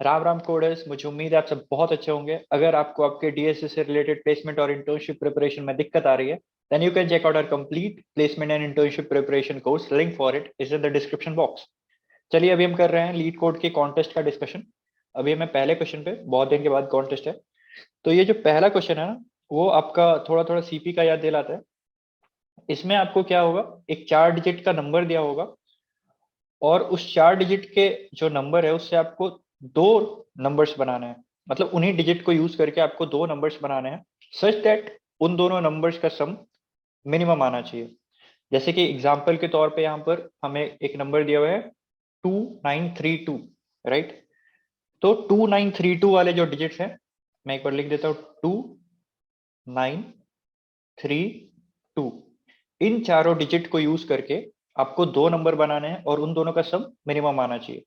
Ram Ram coders, मुझे उम्मीद है आप सब बहुत अच्छे होंगे। अगर आपको आपके डीएसए से रिलेटेड प्लेसमेंट और इंटर्नशिप प्रिपरेशन में दिक्कत आ रही है, then you can check out our complete placement and internship preparation course. Link for it is in the description box. चलिए अभी हम कर रहे हैं लीड कोड के कॉन्टेस्ट का डिस्कशन। अभी हमें पहले क्वेश्चन पे, बहुत दिन के बाद कॉन्टेस्ट है। तो ये जो पहला क्वेश्चन है ना, वो आपका थोड़ा थोड़ा सीपी का याद दिलाता है। इसमें आपको क्या होगा, एक 4 डिजिट का नंबर दिया होगा और उस 4 डिजिट के जो नंबर है उससे आपको दो नंबर्स बनाने हैं। मतलब उन्हीं डिजिट को यूज करके आपको दो नंबर्स बनाने हैं, सच दैट उन दोनों नंबर्स का सम मिनिमम आना चाहिए। जैसे कि एग्जाम्पल के तौर पे यहाँ पर हमें एक नंबर दिया हुआ है 2932, राइट। तो 2932 वाले जो डिजिट्स हैं, मैं एक बार लिख देता हूँ, 2932। इन चारों डिजिट को यूज करके आपको दो नंबर बनाने हैं और उन दोनों का सम मिनिमम आना चाहिए।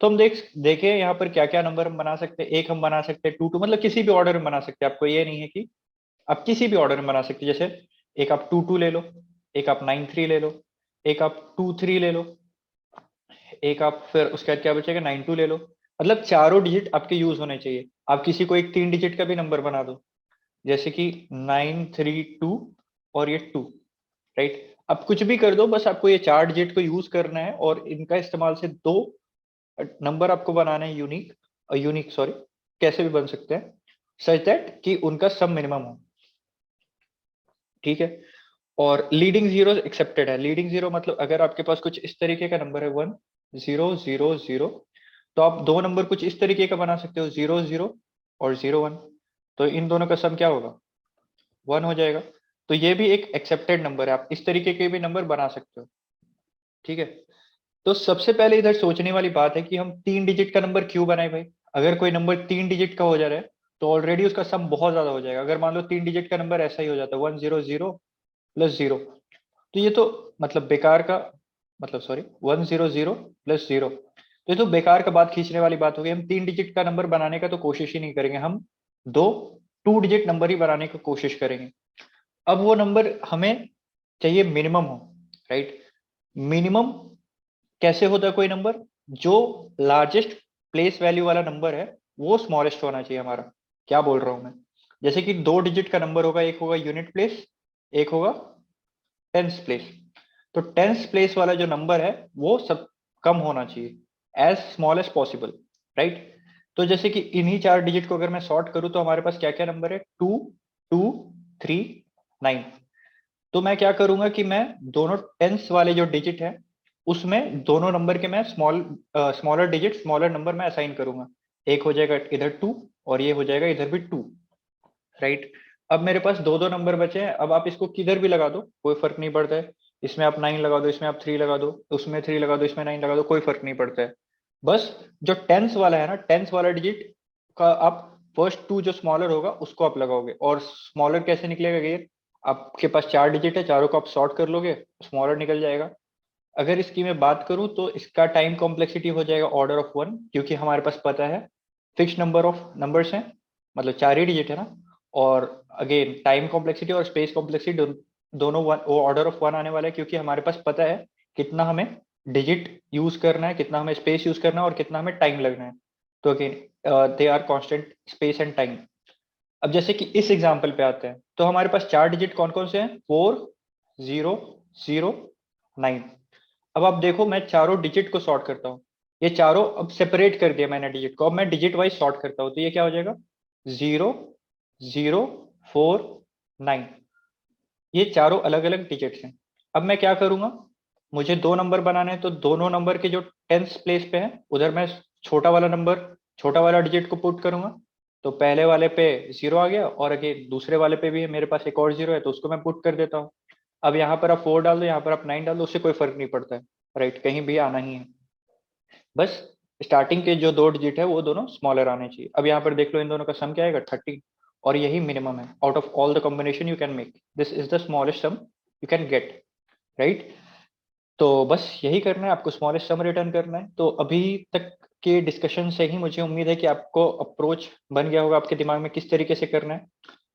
तो हम देखें यहाँ पर क्या क्या नंबर हम बना सकते हैं। एक हम बना सकते हैं 22, मतलब किसी भी ऑर्डर में बना सकते हैं। आपको ये नहीं है कि आप किसी भी ऑर्डर में बना सकते हैं। जैसे एक आप 22 ले लो, एक आप 93 ले लो, एक आप 23 ले लो, एक आप फिर उसके बाद क्या बचेगा 92 ले लो। मतलब चारों डिजिट आपके यूज होने चाहिए। आप किसी को एक 3 डिजिट का भी नंबर बना दो, जैसे कि 932 और ये 2, राइट। आप कुछ भी कर दो, बस आपको ये 4 डिजिट को यूज करना है और इनका इस्तेमाल से दो नंबर आपको बनाने हैं, यूनिक। यूनिक सॉरी, कैसे भी बन सकते हैं, सच दैट कि उनका सम मिनिमम हो। ठीक है। और लीडिंग जीरो एक्सेप्टेड है। लीडिंग जीरो मतलब अगर आपके पास कुछ इस तरीके का नंबर है 1000, तो आप दो नंबर कुछ इस तरीके का बना सकते हो, 00 और 01। तो इन दोनों का सम क्या होगा, 1 हो जाएगा। तो ये भी एक एक्सेप्टेड नंबर है, आप इस तरीके के भी नंबर बना सकते हो। ठीक है। तो सबसे पहले इधर सोचने वाली बात है कि हम 3 डिजिट का नंबर क्यों बनाए भाई। अगर कोई नंबर 3 डिजिट का हो जा रहा है तो ऑलरेडी उसका सम बहुत ज्यादा हो जाएगा। अगर मान लो 3 डिजिट का नंबर ऐसा ही हो जाता है 100 प्लस 0, तो ये तो मतलब बेकार का, मतलब सॉरी 100 प्लस 0, तो ये तो बेकार का बात खींचने वाली बात हो गई। हम 3 डिजिट का नंबर बनाने का तो कोशिश ही नहीं करेंगे, हम दो 2 डिजिट नंबर ही बनाने की कोशिश करेंगे। अब वो नंबर हमें चाहिए मिनिमम हो, राइट। मिनिमम कैसे होता है कोई नंबर, जो लार्जेस्ट प्लेस वैल्यू वाला नंबर है वो स्मॉलेस्ट होना चाहिए हमारा। क्या बोल रहा हूं मैं, जैसे कि 2 डिजिट का नंबर होगा, एक होगा यूनिट प्लेस, एक होगा टेंस प्लेस। तो टेंस प्लेस वाला जो नंबर है वो सब कम होना चाहिए, as small as possible, right. तो जैसे कि इन्हीं 4 डिजिट को अगर मैं सॉर्ट करूं तो हमारे पास क्या क्या नंबर है, 2 2 3 9। तो मैं क्या करूंगा कि मैं दोनों टेंस वाले जो डिजिट है उसमें दोनों नंबर के मैं स्मॉलर डिजिट, स्मॉलर नंबर मैं असाइन करूंगा। एक हो जाएगा इधर 2 और ये हो जाएगा इधर भी 2, राइट। अब मेरे पास दो दो नंबर बचे हैं। अब आप इसको किधर भी लगा दो, कोई फर्क नहीं पड़ता है। इसमें आप 9 लगा दो, इसमें आप 3 लगा दो, उसमें 3 लगा दो, इसमें 9 लगा दो, कोई फर्क नहीं पड़ता है। बस जो टेंस वाला है ना, टेंस वाला डिजिट का आप फर्स्ट 2 जो स्मॉलर होगा उसको आप लगाओगे। और स्मॉलर कैसे निकलेगा ये, आपके पास 4 डिजिट है, चारों को आप सॉर्ट कर लोगे, स्मॉलर निकल जाएगा। अगर इसकी मैं बात करूं तो इसका टाइम कॉम्प्लेक्सिटी हो जाएगा ऑर्डर ऑफ 1, क्योंकि हमारे पास पता है फिक्स नंबर ऑफ नंबर्स हैं, मतलब 4 ही डिजिट है ना। और अगेन टाइम कॉम्प्लेक्सिटी और स्पेस कॉम्प्लेक्सिटी दोनों वो ऑर्डर ऑफ 1 आने वाला है, क्योंकि हमारे पास पता है कितना हमें डिजिट यूज करना है, कितना हमें स्पेस यूज करना है और कितना हमें टाइम लगना है। तो again they are constant, space and time. अब जैसे कि इस एग्जांपल पे आते हैं, तो हमारे पास 4 डिजिट कौन कौन से हैं, 4009। अब आप देखो, मैं चारों डिजिट को सॉर्ट करता हूँ। ये चारों अब सेपरेट कर दिया मैंने डिजिट को, अब मैं डिजिट वाइज सॉर्ट करता हूँ। तो ये क्या हो जाएगा, 0049। ये चारों अलग अलग डिजिट्स हैं। अब मैं क्या करूंगा, मुझे दो नंबर बनाने हैं, तो दोनों नंबर के जो टेंस प्लेस पे है उधर मैं छोटा वाला नंबर, छोटा वाला डिजिट को पुट करूंगा। तो पहले वाले पे 0 आ गया, और अगेन दूसरे वाले पे भी है मेरे पास एक और 0 है, तो उसको मैं पुट कर देता हूँ। अब यहाँ पर आप 4 डाल दो, यहाँ पर आप 9 डाल दो, उससे कोई फर्क नहीं पड़ता है, राइट, कहीं भी आना ही है। बस स्टार्टिंग के जो दो डिजिट है वो दोनों स्मॉलर आने चाहिए। अब यहाँ पर देख लो इन दोनों का सम क्या आएगा, 30। और यही मिनिमम है, out of all the combination you can make, this is the smallest sum you can get, right. तो बस यही करना है आपको, स्मॉलेस्ट सम रिटर्न करना है। तो अभी तक के डिस्कशन से ही मुझे उम्मीद है कि आपको अप्रोच बन गया होगा आपके दिमाग में किस तरीके से करना है।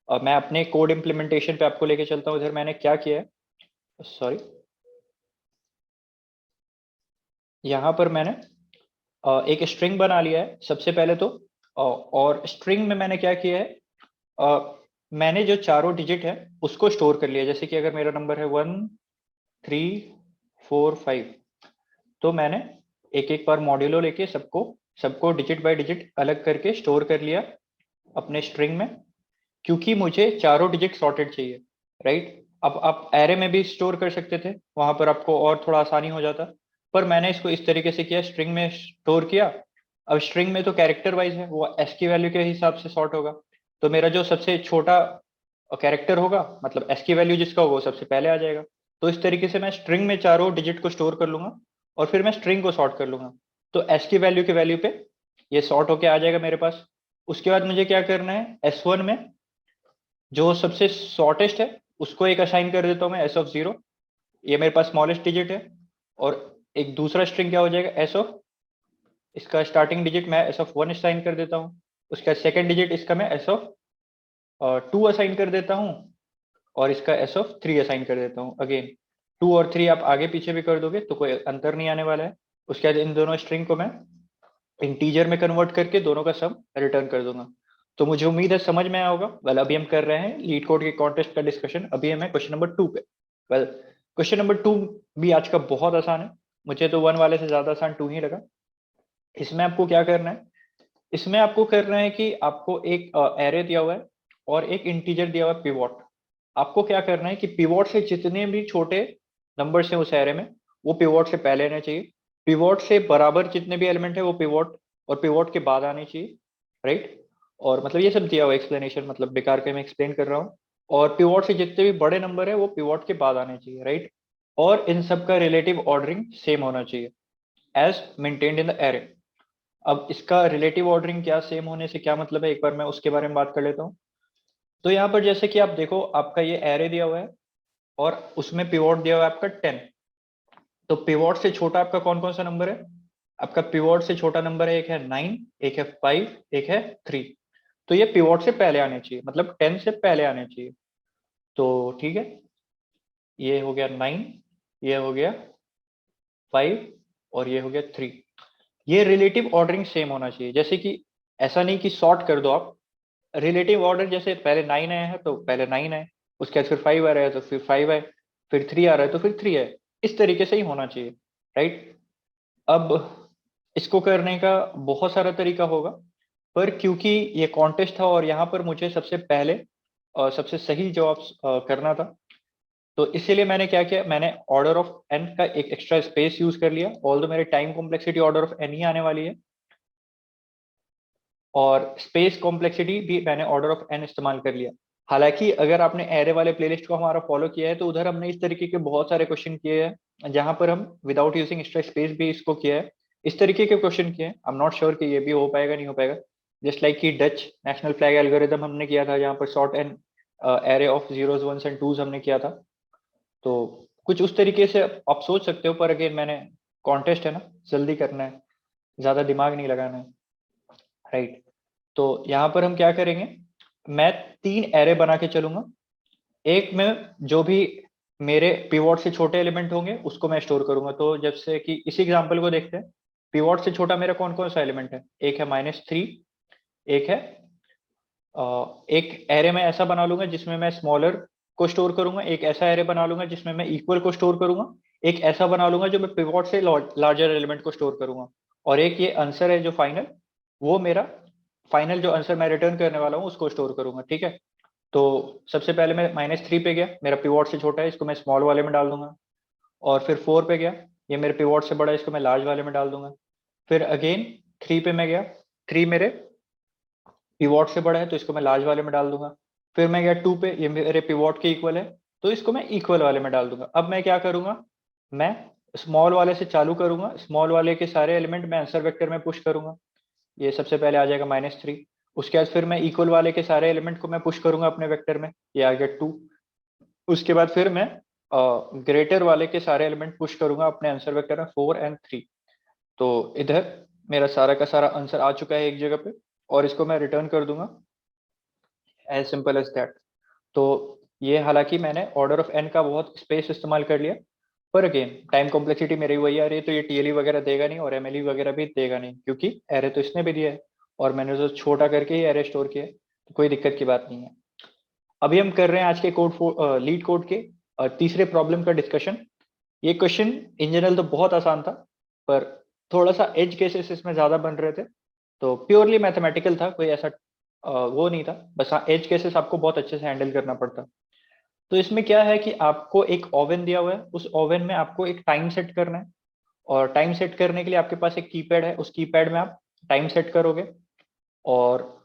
और मैं अपने कोड इम्प्लीमेंटेशन पे आपको लेके चलता हूँ। इधर मैंने क्या किया है, सॉरी, यहाँ पर मैंने एक स्ट्रिंग बना लिया है सबसे पहले तो। और स्ट्रिंग में मैंने क्या किया है, मैंने जो चारों डिजिट है उसको स्टोर कर लिया। जैसे कि अगर मेरा नंबर है 1 3 4 5, तो मैंने एक एक बार मॉड्यूलो लेके सबको सबको डिजिट बाय डिजिट अलग करके स्टोर कर लिया अपने स्ट्रिंग में, क्योंकि मुझे चारों डिजिट सॉर्टेड चाहिए, राइट। अब आप एरे में भी स्टोर कर सकते थे, वहां पर आपको और थोड़ा आसानी हो जाता, पर मैंने इसको इस तरीके से किया, स्ट्रिंग में स्टोर किया। अब स्ट्रिंग में तो कैरेक्टर वाइज है, वो एस की वैल्यू के हिसाब से सॉर्ट होगा। तो मेरा जो सबसे छोटा कैरेक्टर होगा, मतलब एस की वैल्यू जिसका होगा वो सबसे पहले आ जाएगा। तो इस तरीके से मैं स्ट्रिंग में चारों डिजिट को स्टोर कर लूंगा और फिर मैं स्ट्रिंग को सॉर्ट कर लूंगा। तो एस की वैल्यू के वैल्यू पे ये सॉर्ट होके आ जाएगा मेरे पास। उसके बाद मुझे क्या करना है, S1 में जो सबसे शॉर्टेस्ट है उसको एक असाइन कर देता हूँ मैं, S0। ये मेरे पास स्मॉलेस्ट डिजिट है। और एक दूसरा स्ट्रिंग क्या हो जाएगा, एस ऑफ, इसका स्टार्टिंग डिजिट मैं S1 असाइन कर देता हूँ। उसका सेकंड डिजिट इसका मैं S2 असाइन कर देता हूँ। और इसका S3 असाइन कर देता हूँ। अगेन 2 और 3 आप आगे पीछे भी कर दोगे तो कोई अंतर नहीं आने वाला है। उसके बाद इन दोनों स्ट्रिंग को मैं इंटीजर में कन्वर्ट करके दोनों का सम रिटर्न कर दूंगा। तो मुझे उम्मीद है समझ में आया होगा। वेल, अभी हम कर रहे हैं लीड कोड के कॉन्टेस्ट का डिस्कशन। अभी हमें क्वेश्चन नंबर 2 पे। वेल, क्वेश्चन नंबर 2 भी आज का बहुत आसान है। मुझे तो 1 वाले से ज्यादा आसान 2 ही लगा। इसमें आपको क्या करना है, इसमें आपको करना है कि आपको एक एरे दिया हुआ है और एक इंटीजर दिया हुआ है पिवोट। आपको क्या करना है कि पिवोट से जितने भी छोटे नंबर्स हैं उस एरे में, वो पिवोट से पहले आने चाहिए। पिवोट से बराबर जितने भी एलिमेंट है वो पिवोट और पिवोट के बाद आने चाहिए, राइट। और मतलब ये सब दिया हुआ एक्सप्लेनेशन, मतलब बेकार के मैं एक्सप्लेन कर रहा हूँ। और पिवोट से जितने भी बड़े नंबर है वो पिवोट के बाद आने चाहिए, राइट। और इन सब का रिलेटिव ऑर्डरिंग सेम होना चाहिए as maintained in the array. अब इसका रिलेटिव ऑर्डरिंग क्या सेम होने से क्या मतलब है, एक बार मैं उसके बारे में बात कर लेता हूँ। तो यहाँ पर जैसे कि आप देखो, आपका ये एरे दिया हुआ है और उसमें पिवोट दिया हुआ है आपका 10। तो पिवोट से छोटा आपका कौन कौन सा नंबर है, आपका पिवोट से छोटा नंबर है, एक है 9, एक है 5, एक है 3। तो ये पिवोट से पहले आने चाहिए, मतलब 10 से पहले आने चाहिए। तो ठीक है, ये हो गया 9, ये हो गया 5 और ये हो गया 3। ये रिलेटिव ऑर्डरिंग सेम होना चाहिए। जैसे कि ऐसा नहीं कि सॉर्ट कर दो आप, रिलेटिव ऑर्डर जैसे पहले 9 आए हैं तो पहले 9 आए, उसके बाद फिर 5 आ रहा है तो फिर 5 आए, फिर 3 आ रहा है तो फिर 3 आए। इस तरीके से ही होना चाहिए, राइट। अब इसको करने का बहुत सारा तरीका होगा, पर क्योंकि ये कॉन्टेस्ट था और यहाँ पर मुझे सबसे पहले सबसे सही जवाब करना था, तो इसीलिए मैंने क्या किया, मैंने ऑर्डर ऑफ एन का एक एक्स्ट्रा स्पेस यूज कर लिया। ऑल्दो मेरे time complexity order of N ही आने वाली है, और स्पेस कॉम्प्लेक्सिटी भी मैंने ऑर्डर ऑफ एन इस्तेमाल कर लिया। हालांकि अगर आपने एरे वाले प्लेलिस्ट को हमारा फॉलो किया है तो उधर हमने इस तरीके के बहुत सारे क्वेश्चन किए हैं जहां पर हम विदाउट यूजिंग एक्स्ट्रा स्पेस भी इसको किया है। इस तरीके के क्वेश्चन किए हैं। आई एम नॉट श्योर कि ये भी हो पाएगा नहीं हो पाएगा। जस्ट लाइक कि डच नेशनल फ्लैग एल्गोरिथम हमने किया था, जहां पर sort and array of zeros ones and twos हमने किया था। तो कुछ उस तरीके से आप सोच सकते हो, पर अगेन मैंने, कॉन्टेस्ट है ना, जल्दी करना है, ज्यादा दिमाग नहीं लगाना है, राइट। तो यहाँ पर हम क्या करेंगे, मैं 3 एरे बना के चलूंगा। एक में जो भी मेरे पिवोट से छोटे एलिमेंट होंगे उसको मैं स्टोर करूंगा। तो जब से कि इसी एग्जांपल को देखते हैं, पिवोट से छोटा मेरा कौन कौन सा एलिमेंट है, एक है -3, एक है एक एरे में ऐसा बना लूंगा जिसमें मैं स्मॉलर को स्टोर करूंगा, एक ऐसा एरे बना लूंगा जिसमें मैं इक्वल को स्टोर करूंगा, एक ऐसा बना लूंगा जो मैं पिवोट से लार्जर एलिमेंट को स्टोर करूंगा, और एक ये आंसर है जो फाइनल, वो मेरा फाइनल जो आंसर मैं रिटर्न करने वाला हूँ उसको स्टोर करूंगा, ठीक है। तो सबसे पहले मैं -3 पे गया, मेरा पिवोट से छोटा है, इसको मैं स्मॉल वाले में डाल दूंगा। और फिर 4 पे गया, ये मेरे पिवोट से बड़ा है, इसको मैं लार्ज वाले में डाल दूंगा। फिर अगेन 3 पे मैं गया, 3 मेरे पिवोट से बड़ा है तो इसको मैं लार्ज वाले में डाल दूंगा। फिर मैं गया 2 पे, ये मेरे पिवोट के इक्वल है तो इसको मैं इक्वल वाले में डाल दूंगा। अब मैं क्या करूंगा, मैं स्मॉल वाले से चालू करूंगा, स्मॉल वाले के सारे एलिमेंट मैं आंसर वेक्टर में पुश करूंगा। ये सबसे पहले आ जाएगा -3। उसके बाद फिर मैं इक्वल वाले के सारे एलिमेंट को मैं पुश करूंगा अपने वेक्टर में, ये आ गया 2। उसके बाद फिर मैं ग्रेटर वाले के सारे एलिमेंट पुश करूंगा अपने आंसर वेक्टर में, 4 और 3। तो इधर मेरा सारा का सारा आंसर आ चुका है एक जगह पे, और इसको मैं रिटर्न कर दूंगा, एज सिंपल एज दैट। तो ये हालांकि मैंने ऑर्डर ऑफ एन का बहुत स्पेस इस्तेमाल कर लिया, पर अगेन टाइम कॉम्प्लेक्सिटी मेरी वही आ रही है, तो ये टीएलई वगैरह देगा नहीं और एमएलई वगैरह भी देगा नहीं, क्योंकि एरे तो इसने भी दिया है और मैंने तो छोटा करके ही एरे स्टोर किया है, तो कोई दिक्कत की बात नहीं है। अभी हम कर रहे हैं आज के लीड कोड के तीसरे प्रॉब्लम का डिस्कशन। ये क्वेश्चन इन जनरल तो बहुत आसान था, पर थोड़ा सा एज केसेस इसमें ज्यादा बन रहे थे, तो प्योरली मैथमेटिकल था, कोई ऐसा वो नहीं था, बस हाँ एज केसेस आपको बहुत अच्छे से हैंडल करना पड़ता। तो इसमें क्या है कि आपको एक ओवन दिया हुआ है, उस ओवन में आपको एक टाइम सेट करना है, और टाइम सेट करने के लिए आपके पास एक कीपैड है, उस कीपैड में आप टाइम सेट करोगे, और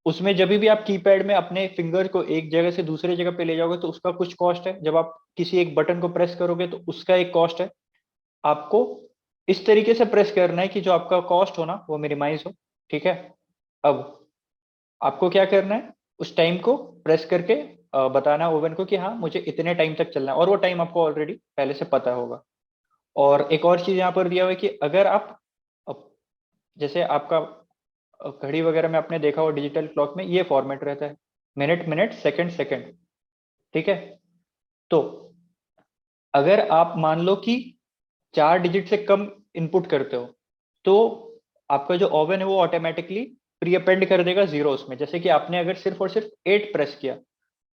उसमें जब भी आप कीपैड में अपने फिंगर को एक जगह से दूसरे जगह पे ले जाओगे तो उसका कुछ कॉस्ट है, जब आप किसी एक बटन को प्रेस करोगे तो उसका एक कॉस्ट है। आपको इस तरीके से प्रेस करना है कि जो आपका कॉस्ट हो ना वो मिनिमाइज हो, ठीक है। अब आपको क्या करना है, उस टाइम को प्रेस करके बताना ओवन को कि हाँ मुझे इतने टाइम तक चलना है, और वो टाइम आपको ऑलरेडी पहले से पता होगा। और एक और चीज यहाँ पर दिया हुआ है कि अगर आप जैसे आपका घड़ी वगैरह में आपने देखा हो डिजिटल क्लॉक में ये फॉर्मेट रहता है, मिनट मिनट सेकंड सेकंड, ठीक है। तो अगर आप मान लो कि 4 डिजिट से कम इनपुट करते हो, तो आपका जो ओवन है वो ऑटोमेटिकली प्री अपेंड कर देगा जीरो उसमें। जैसे कि आपने अगर सिर्फ और सिर्फ 8 प्रेस किया,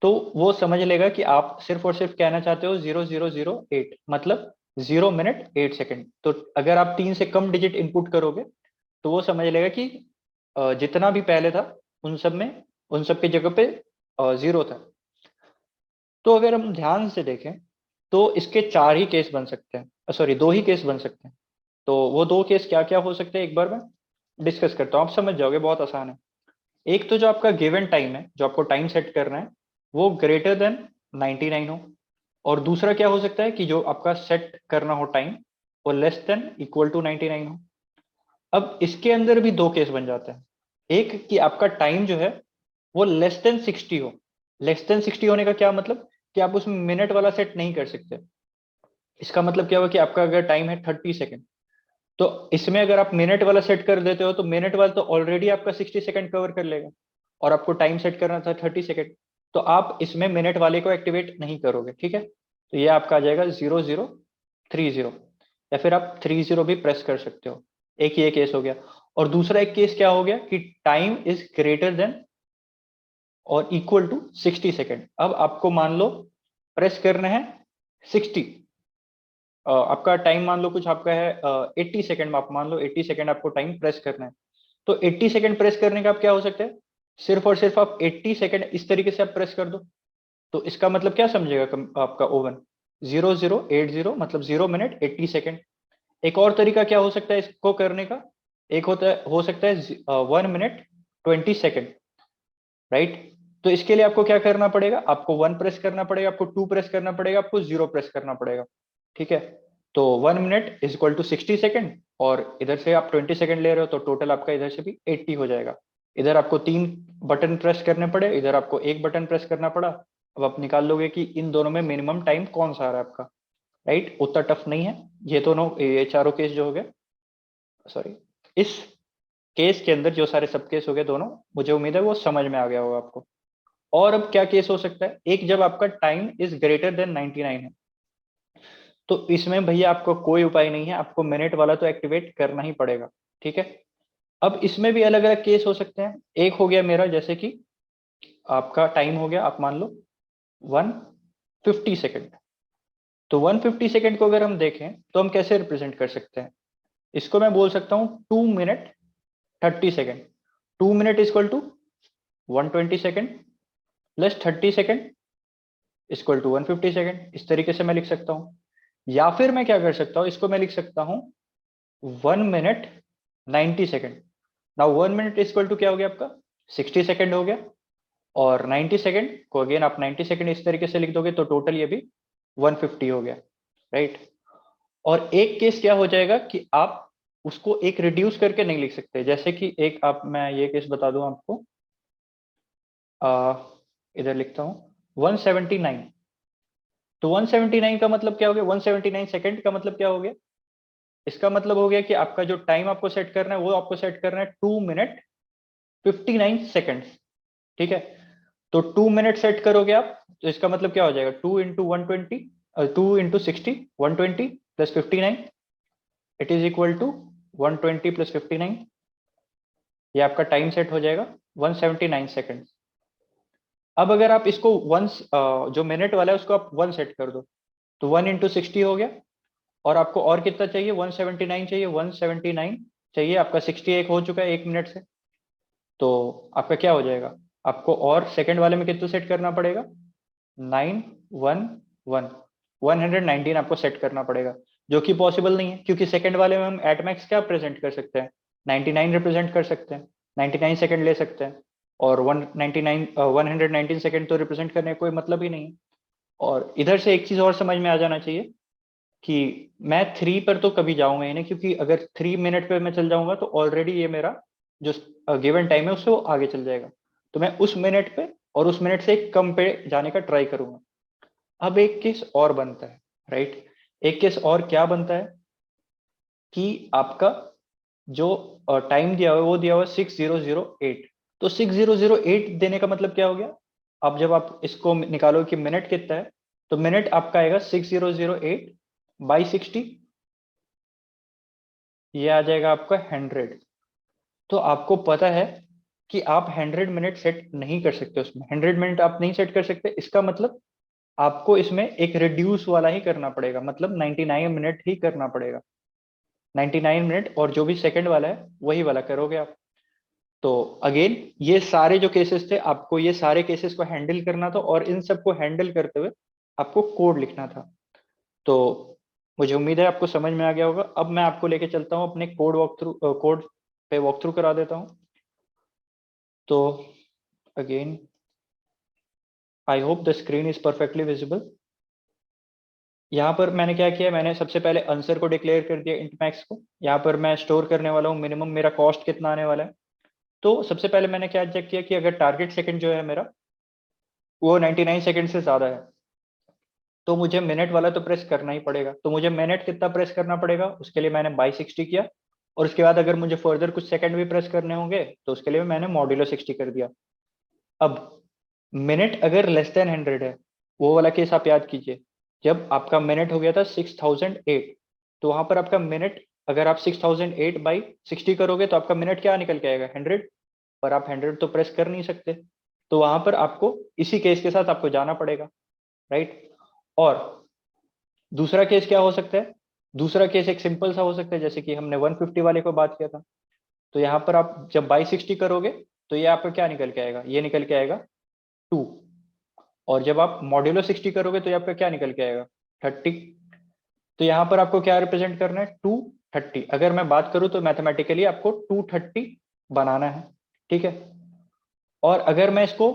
तो वो समझ लेगा कि आप सिर्फ और सिर्फ कहना चाहते हो 0008, मतलब 0 मिनट 8 सेकंड। तो अगर आप 3 से कम डिजिट इनपुट करोगे तो वो समझ लेगा कि जितना भी पहले था उन सब में, उन सब की जगह पे जीरो था। तो अगर हम ध्यान से देखें तो इसके 4 ही केस बन सकते हैं, सॉरी 2 ही केस बन सकते हैं। तो वो 2 केस क्या क्या हो सकते हैं एक बार मैं डिस्कस करता हूँ, आप समझ जाओगे, बहुत आसान है। एक तो जो आपका गिवन टाइम है, जो आपको टाइम सेट करना है, वो ग्रेटर देन 99 हो। और दूसरा क्या हो सकता है कि जो आपका सेट करना हो टाइम, वो लेस देन इक्वल टू 99 हो। अब इसके अंदर भी 2 केस बन जाते हैं। एक कि आपका टाइम जो है वो लेस देन 60 हो। लेस देन 60 होने का क्या मतलब कि आप उसमें मिनट वाला सेट नहीं कर सकते। इसका मतलब क्या हुआ कि आपका अगर टाइम है 30 सेकेंड, तो इसमें अगर आप मिनट वाला सेट कर देते हो तो मिनट वाला तो ऑलरेडी आपका 60 सेकेंड कवर कर लेगा, और आपको टाइम सेट करना था 30 सेकेंड, तो आप इसमें मिनट वाले को एक्टिवेट नहीं करोगे, ठीक है। तो ये आपका आ जाएगा 0030, या फिर आप 30 भी प्रेस कर सकते हो। एक ये केस हो गया। और दूसरा एक केस क्या हो गया कि टाइम इज ग्रेटर देन और इक्वल टू 60 सेकेंड। अब आपको मान लो प्रेस करना है 60, आपका टाइम मान लो कुछ आपका है 80 सेकेंड में, आप मान लो 80 सेकेंड आपको टाइम प्रेस करना है। तो 80 सेकेंड प्रेस करने का आप क्या हो सकता है, सिर्फ और सिर्फ आप 80 सेकेंड इस तरीके से आप प्रेस कर दो। तो इसका मतलब क्या समझेगा आपका ओवन, 0080 मतलब 0 मिनट 80 सेकेंड। एक और तरीका क्या हो सकता है इसको करने का, एक होता है हो सकता है 1 मिनट 20 सेकेंड, राइट। तो इसके लिए आपको क्या करना पड़ेगा, आपको 1 प्रेस करना पड़ेगा, आपको 2 प्रेस करना पड़ेगा, आपको 0 प्रेस करना पड़ेगा, ठीक है। तो 1 minute is equal to 60 second, और इधर से आप 20 सेकेंड ले रहे हो तो टोटल आपका इधर से भी 80 हो जाएगा। इधर आपको 3 बटन प्रेस करने पड़े, इधर आपको एक बटन प्रेस करना पड़ा। अब आप निकाल लोगे कि इन दोनों में मिनिमम टाइम कौन सा आ रहा है आपका, राइट। उतना टफ नहीं है ये दोनों, ये चारों केस जो हो गए, सॉरी, इस केस के अंदर जो सारे सब केस हो गए दोनों, मुझे उम्मीद है वो समझ में आ गया होगा आपको। और अब क्या केस हो सकता है, एक जब आपका टाइम इज ग्रेटर देन 99 है, तो इसमें भैया आपको कोई उपाय नहीं है, आपको मिनट वाला तो एक्टिवेट करना ही पड़ेगा, ठीक है। अब इसमें भी अलग अलग केस हो सकते हैं। एक हो गया मेरा, जैसे कि आपका टाइम हो गया आप मान लो 150 सेकेंड। तो 150 सेकेंड को अगर हम देखें तो हम कैसे रिप्रेजेंट कर सकते हैं, इसको मैं बोल सकता हूं 2 minute 30 second. 2 minute equal to 120 second plus 30 second equal to 150 second, इस तरीके से मैं लिख सकता हूं। या फिर मैं क्या कर सकता हूं, इसको मैं लिख सकता हूं 1 minute 90 second. Now 1 minute equal to क्या हो गया आपका 60 सेकेंड हो गया, और 90 सेकेंड को अगेन आप 90 सेकेंड इस तरीके से लिख दोगे तो टोटल ये भी 150 हो गया, राइट। और एक केस क्या हो जाएगा कि आप उसको एक रिड्यूस करके नहीं लिख सकते, जैसे कि एक आप, मैं ये केस बता दूं आपको, इधर लिखता हूं 179। तो 179 का मतलब क्या हो गया, 179 सेकेंड का मतलब क्या हो गया, इसका मतलब हो गया कि आपका जो टाइम आपको सेट करना है वो आपको सेट करना है 2 मिनट 59 सेकेंड, ठीक है। तो 2 मिनट सेट करोगे आप, तो इसका मतलब क्या हो जाएगा 2 into 120, 2 into 60 120 plus 59 it is equal to 120 plus 59। ये आपका टाइम सेट हो जाएगा 179 सेकेंड। अब अगर आप इसको वंस जो मिनट वाला है उसको आप 1 सेट कर दो तो 1 इंटू 60 हो गया। और आपको और कितना चाहिए? 179 चाहिए। 179 चाहिए, आपका 61 हो चुका है 1 मिनट से। तो आपका क्या हो जाएगा? आपको और सेकंड वाले में कितना सेट करना पड़ेगा? 911 119 आपको सेट करना पड़ेगा, जो कि पॉसिबल नहीं है क्योंकि सेकंड वाले में हम एट मैक्स क्या प्रेजेंट कर सकते हैं? 99 रिप्रेजेंट कर सकते हैं, 99 सेकंड ले सकते हैं। और 199 119 सेकंड तो रिप्रेजेंट करने का कोई मतलब ही नहीं है। और इधर से एक चीज और समझ में आ जाना चाहिए कि मैं 3 पर तो कभी जाऊंगा ही नहीं, क्योंकि अगर 3 मिनट पे मैं चल जाऊंगा तो ऑलरेडी ये मेरा जो गिवन टाइम है उससे वो आगे चल जाएगा। तो मैं उस मिनट पे और उस मिनट से कम पे जाने का ट्राई करूंगा। अब एक केस और बनता है, राइट? एक केस और क्या बनता है कि आपका जो टाइम दिया हुआ है वो दिया हुआ है 6008। तो 6008 देने का मतलब क्या हो गया? अब जब आप इसको निकालो कि मिनट कितना है, तो मिनट आपका आएगा 6008 बाई 60, ये आ जाएगा आपका 100। तो आपको पता है कि आप 100 मिनट सेट नहीं कर सकते, उसमें 100 मिनट आप नहीं सेट कर सकते। इसका मतलब आपको इसमें एक रिड्यूस वाला ही करना पड़ेगा, मतलब 99 मिनट ही करना पड़ेगा। 99 मिनट और जो भी सेकंड वाला है वही वाला करोगे आप। तो अगेन ये सारे जो केसेस थे, आपको ये सारे केसेस को हैंडल करना था और इन सबको हैंडल करते हुए आपको कोड लिखना था। तो मुझे उम्मीद है आपको समझ में आ गया होगा। अब मैं आपको लेके चलता हूँ अपने कोड पे वॉक थ्रू करा देता हूँ। तो again I hope the screen is perfectly visible. यहाँ पर मैंने क्या किया, मैंने सबसे पहले आंसर को डिक्लेयर कर दिया इंट मैक्स को। यहाँ पर मैं स्टोर करने वाला हूँ मिनिमम मेरा कॉस्ट कितना आने वाला है। तो सबसे पहले मैंने क्या चेक किया कि अगर टारगेट सेकंड जो है मेरा वो 99 सेकंड से ज्यादा है तो मुझे मिनट वाला तो प्रेस करना ही पड़ेगा। तो मुझे मिनट कितना प्रेस करना पड़ेगा, उसके लिए मैंने बाई 60 किया। और उसके बाद अगर मुझे फर्दर कुछ सेकंड भी प्रेस करने होंगे तो उसके लिए मैंने मॉड्यूलो 60 कर दिया। अब मिनट अगर लेस देन 100 है, वो वाला केस आप याद कीजिए। जब आपका मिनट हो गया था 6008, तो वहां पर आपका मिनट, अगर आप 6008 बाई 60 करोगे तो आपका मिनट क्या निकल के आएगा? 100। पर आप 100 तो प्रेस कर नहीं सकते, तो वहां पर आपको इसी केस के साथ आपको जाना पड़ेगा, राइट? और दूसरा केस क्या हो सकता है? दूसरा केस एक सिंपल सा हो सकता है, जैसे कि हमने 150 वाले को बात किया था। तो यहाँ पर आप जब बाई 60 करोगे तो ये आपका क्या निकल के आएगा? ये निकल के आएगा 2। और जब आप मॉड्यूलो 60 करोगे तो ये आपका क्या निकल के आएगा? 30। तो यहाँ पर आपको क्या रिप्रेजेंट करना है? 230। अगर मैं बात करूं तो मैथमेटिकली आपको 230 बनाना है, ठीक है? और अगर मैं इसको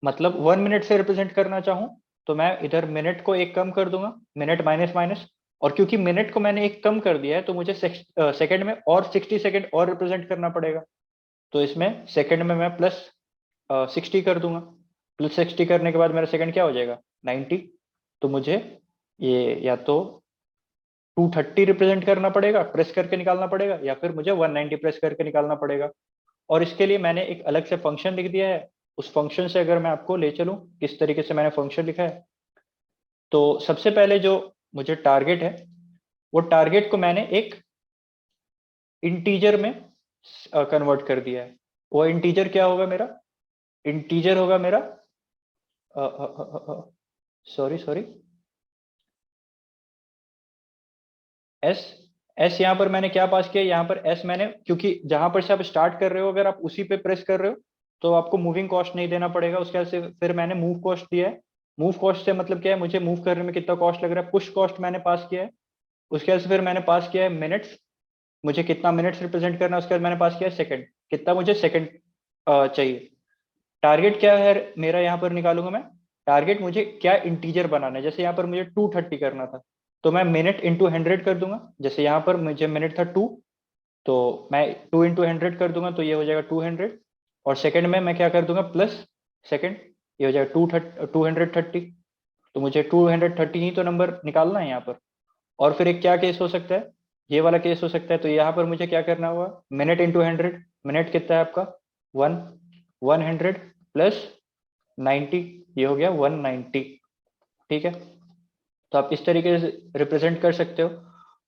मतलब 1 मिनट से रिप्रेजेंट करना चाहूं तो मैं इधर मिनट को एक कम कर दूंगा, मिनट माइनस माइनस। और क्योंकि मिनट को मैंने एक कम कर दिया है तो मुझे सेकंड में और 60 सेकंड और रिप्रेजेंट करना पड़ेगा। तो इसमें सेकंड में मैं प्लस 60 कर दूंगा। प्लस 60 करने के बाद मेरा सेकंड क्या हो जाएगा? 90। तो मुझे ये या तो 230 रिप्रेजेंट करना पड़ेगा, प्रेस करके निकालना पड़ेगा, या फिर मुझे 190 प्रेस करके निकालना पड़ेगा। और इसके लिए मैंने एक अलग से फंक्शन लिख दिया है। उस फंक्शन से अगर मैं आपको ले चलूं किस तरीके से मैंने फंक्शन लिखा है, तो सबसे पहले जो मुझे टारगेट है, वो टारगेट को मैंने एक इंटीजर में कन्वर्ट कर दिया है। वो इंटीजर क्या होगा मेरा? इंटीजर होगा मेरा, सॉरी सॉरी, एस। एस यहाँ पर मैंने क्या पास किया? यहाँ पर एस मैंने, क्योंकि जहां पर से आप स्टार्ट कर रहे हो अगर आप उसी पे प्रेस कर रहे हो तो आपको मूविंग कॉस्ट नहीं देना पड़ेगा। उसके बाद से फिर मैंने मूव कॉस्ट दिया है। मूव कॉस्ट से मतलब क्या है? मुझे मूव करने में कितना कॉस्ट लग रहा है, पुश कॉस्ट मैंने पास किया है। उसके बाद से फिर मैंने पास किया है मिनट्स, मुझे कितना मिनट्स रिप्रेजेंट करना है। उसके बाद मैंने पास किया है सेकंड, कितना मुझे सेकंड चाहिए। टारगेट क्या है मेरा? यहाँ पर निकालूंगा मैं। टारगेट मुझे क्या इंटीजर बनाना है। जैसे यहाँ पर मुझे 230 करना था तो मैं मिनट इंटू 100 कर दूंगा। जैसे यहाँ पर मुझे मिनट था 2, तो मैं 2 इंटू 100 कर दूंगा तो ये हो जाएगा 200। और सेकंड में मैं क्या कर दूंगा? प्लस सेकंड, ये हो जाएगा 230। तो मुझे 230 ही तो नंबर निकालना है यहाँ पर। और फिर एक क्या केस हो सकता है? ये वाला केस हो सकता है। तो यहाँ पर मुझे क्या करना होगा? Minute into 100। मिनट कितना है आपका? 1। 100 प्लस 90, ये हो गया 190, ठीक है? तो आप इस तरीके से रिप्रेजेंट कर सकते हो।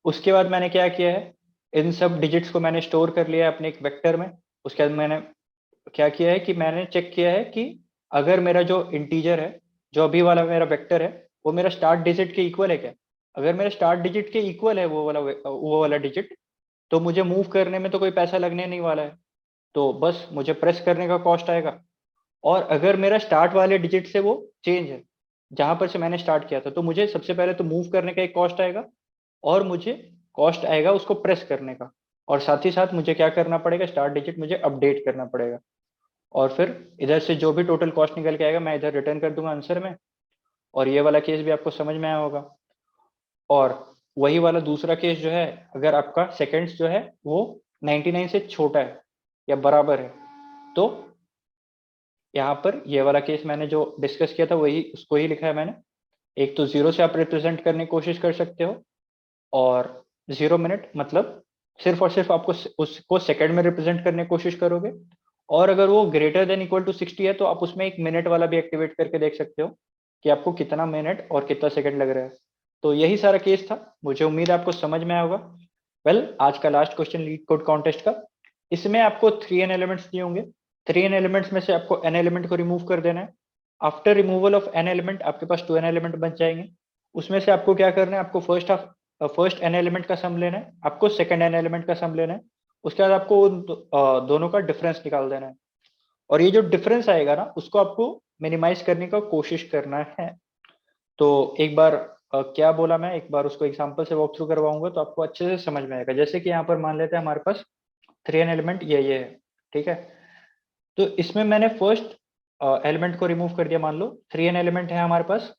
उसके बाद मैंने क्या किया है, इन सब डिजिट्स को मैंने स्टोर कर लिया है अपने एक वेक्टर में। उसके बाद मैंने क्या किया है कि मैंने चेक किया है कि अगर मेरा जो इंटीजर है, जो अभी वाला मेरा वेक्टर है, वो मेरा स्टार्ट डिजिट के इक्वल है क्या। अगर मेरे स्टार्ट डिजिट के इक्वल है वो वाला डिजिट, तो मुझे मूव करने में तो कोई पैसा लगने नहीं वाला है, तो बस मुझे प्रेस करने का कॉस्ट आएगा। और अगर मेरा स्टार्ट वाले डिजिट से वो चेंज है, जहां पर से मैंने स्टार्ट किया था, तो मुझे सबसे पहले तो मूव करने का एक कॉस्ट आएगा, और मुझे कॉस्ट आएगा उसको प्रेस करने का। और साथ ही साथ मुझे क्या करना पड़ेगा, स्टार्ट डिजिट मुझे अपडेट करना पड़ेगा। और फिर इधर से जो भी टोटल कॉस्ट निकल के आएगा मैं इधर रिटर्न कर दूंगा आंसर में। और ये वाला केस भी आपको समझ में आया होगा। और वही वाला दूसरा केस जो है, अगर आपका सेकेंड्स जो है वो 99 से छोटा है या बराबर है, तो यहाँ पर ये वाला केस मैंने जो डिस्कस किया था वही उसको ही लिखा है मैंने। एक तो जीरो से आप रिप्रेजेंट करने की कोशिश कर सकते हो, और 0 मिनट मतलब सिर्फ और सिर्फ आपको उसको सेकंड में रिप्रेजेंट करने की कोशिश करोगे। और अगर वो ग्रेटर देन इक्वल टू 60 है, तो आप उसमें एक मिनट वाला भी एक्टिवेट करके देख सकते हो कि आपको कितना मिनट और कितना सेकंड लग रहा है। तो यही सारा केस था, मुझे उम्मीद है आपको समझ में आया होगा। वेल, आज का last question leet code contest का, इसमें आपको 3n एलिमेंट्स दिए होंगे। 3n एलिमेंट्स में से आपको n एलिमेंट को रिमूव कर देना है। After removal of n element आपके पास 2n एलिमेंट बच जाएंगे। उसमें से आपको क्या करना है, आपको फर्स्ट n एलिमेंट का सम लेना है, आपको सेकंड n एलिमेंट का सम लेना है। उसके बाद आपको दोनों का डिफरेंस निकाल देना है। और ये जो डिफरेंस आएगा ना, उसको आपको मिनिमाइज करने का कोशिश करना है। तो एक बार क्या बोला मैं, एक बार उसको एग्जांपल से वॉक थ्रू करवाऊंगा तो आपको अच्छे से समझ में आएगा। जैसे कि यहाँ पर मान लेते हैं हमारे पास 3n एलिमेंट ये है, ठीक है। तो इसमें मैंने फर्स्ट एलिमेंट को रिमूव कर दिया। मान लो 3n एलिमेंट है हमारे पास,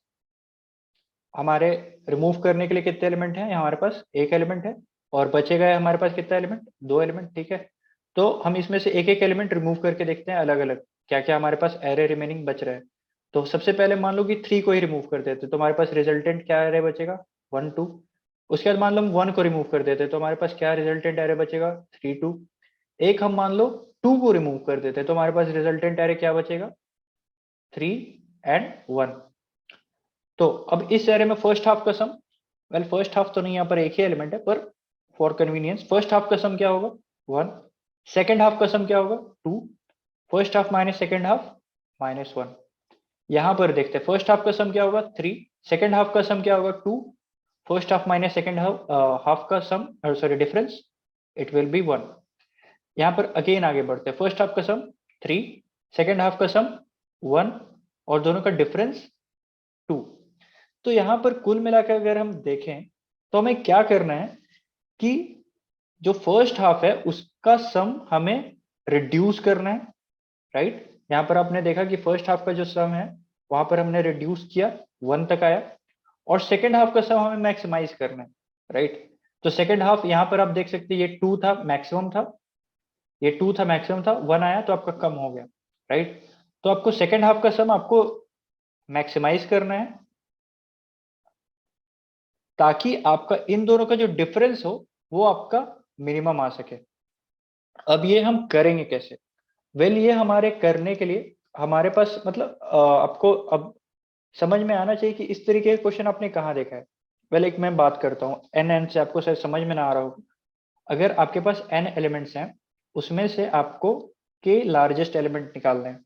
हमारे रिमूव करने के लिए कितने एलिमेंट हैं, हमारे पास एक एलिमेंट है। और बचेगा है हमारे पास कितना एलिमेंट, दो एलिमेंट, ठीक है। तो हम इसमें से एक एक एलिमेंट रिमूव करके देखते हैं अलग अलग क्या क्या हमारे पास एरे रिमेनिंग बच रहा है। तो सबसे पहले मान लो कि 3 को ही रिमूव कर देते तो हमारे पास रिजल्टेंट क्या एरे बचेगा, 1 2। उसके बाद मान लो हम 1 को रिमूव कर देते तो हमारे पास क्या रिजल्टेंट एरे बचेगा, 3 2। एक हम मान लो 2 को रिमूव कर देते तो हमारे पास रिजल्टेंट एरे क्या बचेगा, 3 एंड 1। तो अब इस एरे में फर्स्ट हाफ का सम, वेल फर्स्ट हाफ तो नहीं, यहाँ पर एक ही एलिमेंट है, पर फॉर कन्वीनियंस फर्स्ट हाफ का सम क्या होगा, 1। सेकेंड हाफ का सम क्या होगा, 2। First half minus second half, -1। यहां पर देखते हैं फर्स्ट हाफ का सम क्या होगा, 3। सेकेंड हाफ का सम क्या होगा, 2। First half minus second half का sum, sorry difference, it will be 1। यहाँ पर अगेन आगे बढ़ते हैं, फर्स्ट हाफ का सम 3, सेकेंड हाफ का सम 1, और दोनों का डिफरेंस 2। तो यहाँ पर कुल मिलाकर अगर हम देखें तो हमें क्या करना है कि जो फर्स्ट हाफ है उसका सम हमें रिड्यूस करना है, राइट। यहाँ पर आपने देखा कि फर्स्ट हाफ का जो सम है वहां पर हमने रिड्यूस किया, 1 तक आया। और सेकेंड हाफ का सम हमें मैक्सिमाइज करना है, राइट। तो सेकेंड हाफ यहाँ पर आप देख सकते हैं ये 2 था मैक्सिमम था, ये 2 था मैक्सिमम था, 1 आया तो आपका कम हो गया, राइट। तो आपको सेकेंड हाफ का सम आपको मैक्सिमाइज करना है, ताकि आपका इन दोनों का जो डिफरेंस हो वो आपका मिनिमम आ सके। अब ये हम करेंगे कैसे, वेल ये हमारे करने के लिए हमारे पास मतलब आपको अब समझ में आना चाहिए कि इस तरीके के क्वेश्चन आपने कहाँ देखा है। वेल एक मैं बात करता हूँ एन एन से, आपको शायद समझ में ना आ रहा हो। अगर आपके पास एन एलिमेंट्स हैं, उसमें से आपको के लार्जेस्ट एलिमेंट निकालने हैं,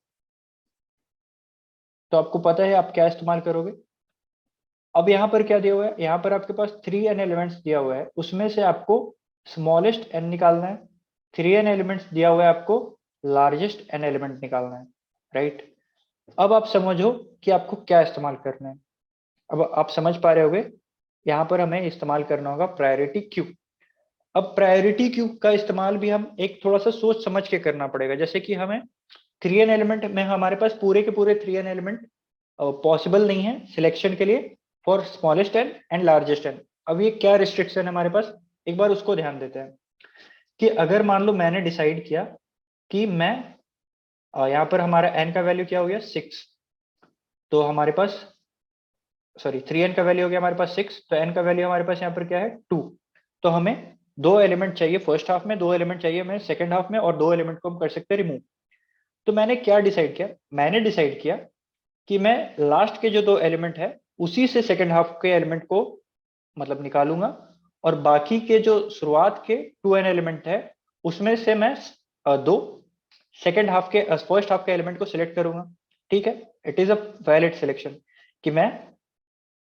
तो आपको पता है आप क्या इस्तेमाल करोगे। अब यहाँ पर क्या दिया हुआ है, यहाँ पर आपके पास 3n एलिमेंट्स दिया हुआ है, उसमें से आपको स्मॉलेस्ट n निकालना है। 3n एलिमेंट्स दिया हुआ है, आपको लार्जेस्ट n एलिमेंट निकालना है, राइट। अब आप समझो कि आपको क्या इस्तेमाल करना है। अब आप समझ पा रहे होगे, यहाँ पर हमें इस्तेमाल करना होगा प्रायोरिटी क्यू। अब प्रायोरिटी क्यू का इस्तेमाल भी हम एक थोड़ा सा सोच समझ के करना पड़ेगा। जैसे कि हमें 3n एलिमेंट में हमारे पास पूरे के पूरे 3n एलिमेंट पॉसिबल नहीं है सिलेक्शन के लिए for smallest n and largest n. अब ये क्या रिस्ट्रिक्शन है हमारे पास, एक बार उसको ध्यान देते हैं। कि अगर मान लो मैंने डिसाइड किया कि मैं यहाँ पर हमारा एन का वैल्यू क्या हो गया, 6। तो हमारे पास सॉरी 3n का वैल्यू हो गया हमारे पास 6, तो n का वैल्यू हमारे पास यहाँ पर क्या है, 2। तो हमें दो एलिमेंट चाहिए फर्स्ट हाफ में, दो एलिमेंट चाहिए हमें सेकेंड हाफ में, और दो एलिमेंट को हम कर सकते हैं रिमूव। तो मैंने क्या डिसाइड किया, मैंने डिसाइड किया कि मैं लास्ट के जो दो एलिमेंट है उसी से सेकेंड हाफ के एलिमेंट को मतलब निकालूंगा, और बाकी के जो शुरुआत के 2n एलिमेंट है उसमें से मैं दो सेकेंड हाफ के फर्स्ट हाफ के एलिमेंट को सिलेक्ट करूंगा। ठीक है, it is a valid selection कि मैं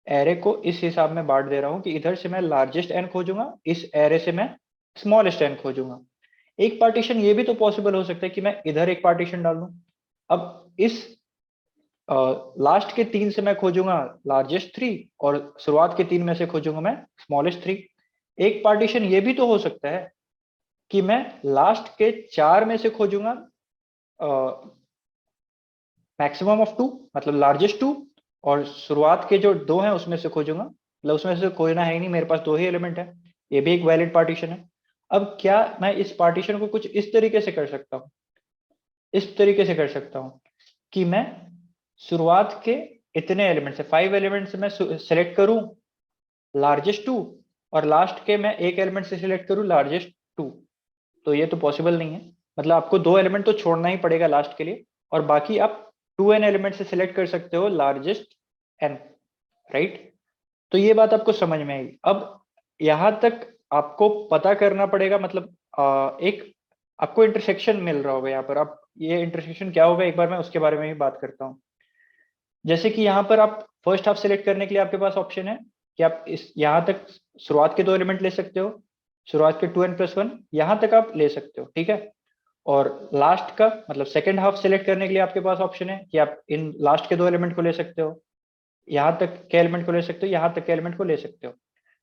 एरे को इस हिसाब में बांट दे रहा हूं कि इधर से मैं लार्जेस्ट एन खोजूंगा, इस एरे से मैं स्मॉलेस्ट एन खोजूंगा। एक पार्टीशन ये भी तो पॉसिबल हो सकता है कि मैं इधर एक पार्टीशन डाल दूं। अब इस लास्ट के 3 से मैं खोजूंगा लार्जेस्ट 3, और शुरुआत के 3 में से खोजूंगा मैं स्मॉलेस्ट 3। एक पार्टीशन ये भी तो हो सकता है कि मैं लास्ट के 4 में से खोजूंगा मैक्सिमम ऑफ 2, मतलब लार्जेस्ट 2, और शुरुआत के जो 2 हैं उसमें से खोजूंगा, मतलब उसमें से खोजना है ही नहीं, मेरे पास 2 ही एलिमेंट है। ये भी एक वैलिड पार्टीशन है। अब क्या मैं इस पार्टीशन को कुछ इस तरीके से कर सकता हूँ, इस तरीके से कर सकता हूँ कि मैं शुरुआत के इतने एलिमेंट से 5 एलिमेंट से मैं सेलेक्ट करूं लार्जेस्ट 2, और लास्ट के मैं एक एलिमेंट से सिलेक्ट करूं लार्जेस्ट 2। तो ये तो पॉसिबल नहीं है, मतलब आपको 2 एलिमेंट तो छोड़ना ही पड़ेगा लास्ट के लिए, और बाकी आप 2n एलिमेंट से सिलेक्ट कर सकते हो लार्जेस्ट n, राइट। तो ये बात आपको समझ में आई। अब यहां तक आपको पता करना पड़ेगा, मतलब एक आपको इंटरसेक्शन मिल रहा होगा यहाँ पर। आप ये इंटरसेक्शन क्या होगा एक बार मैं उसके बारे में भी बात करता हूँ। जैसे कि यहाँ पर आप फर्स्ट हाफ सेलेक्ट करने के लिए आपके पास ऑप्शन है कि आप इस यहाँ तक शुरुआत के 2 एलिमेंट ले सकते हो, शुरुआत के 2n+1 यहाँ तक आप ले सकते हो, ठीक है। और लास्ट का मतलब सेकेंड हाफ सेलेक्ट करने के लिए आपके पास ऑप्शन है कि आप इन लास्ट के 2 एलिमेंट को ले सकते हो, यहाँ तक के एलिमेंट को ले सकते हो, यहाँ तक के एलिमेंट को ले सकते हो।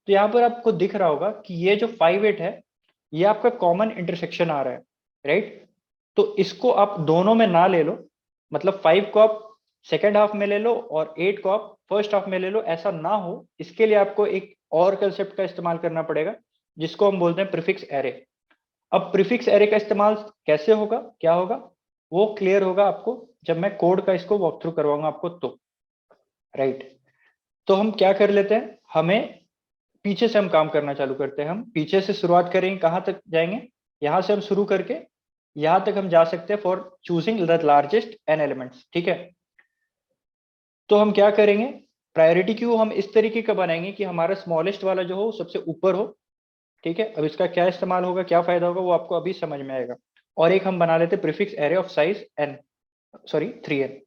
तो यहाँ पर आपको दिख रहा होगा कि ये जो 5 8 है ये आपका कॉमन इंटरसेक्शन आ रहा है, राइट। तो इसको आप दोनों में ना ले लो, मतलब 5 को आप सेकेंड हाफ में ले लो और 8 को आप फर्स्ट हाफ में ले लो, ऐसा ना हो इसके लिए आपको एक और कंसेप्ट का इस्तेमाल करना पड़ेगा जिसको हम बोलते हैं प्रीफिक्स एरे। अब प्रीफिक्स एरे का इस्तेमाल कैसे होगा, क्या होगा, वो क्लियर होगा आपको जब मैं कोड का इसको वॉक थ्रू करवाऊंगा आपको तो, राइट। तो हम क्या कर लेते हैं, हमें पीछे से हम काम करना चालू करते हैं। हम पीछे से शुरुआत करेंगे, कहां तक जाएंगे, यहां से हम शुरू करके यहां तक हम जा सकते हैं for choosing the largest n elements, ठीक है। तो हम क्या करेंगे, प्रायोरिटी क्यू हम इस तरीके का बनाएंगे कि हमारा स्मॉलेस्ट वाला जो हो सबसे ऊपर हो, ठीक है। अब इसका क्या इस्तेमाल होगा, क्या फायदा होगा, वो आपको अभी समझ में आएगा। और एक हम बना लेते prefix array of size n, sorry 3n।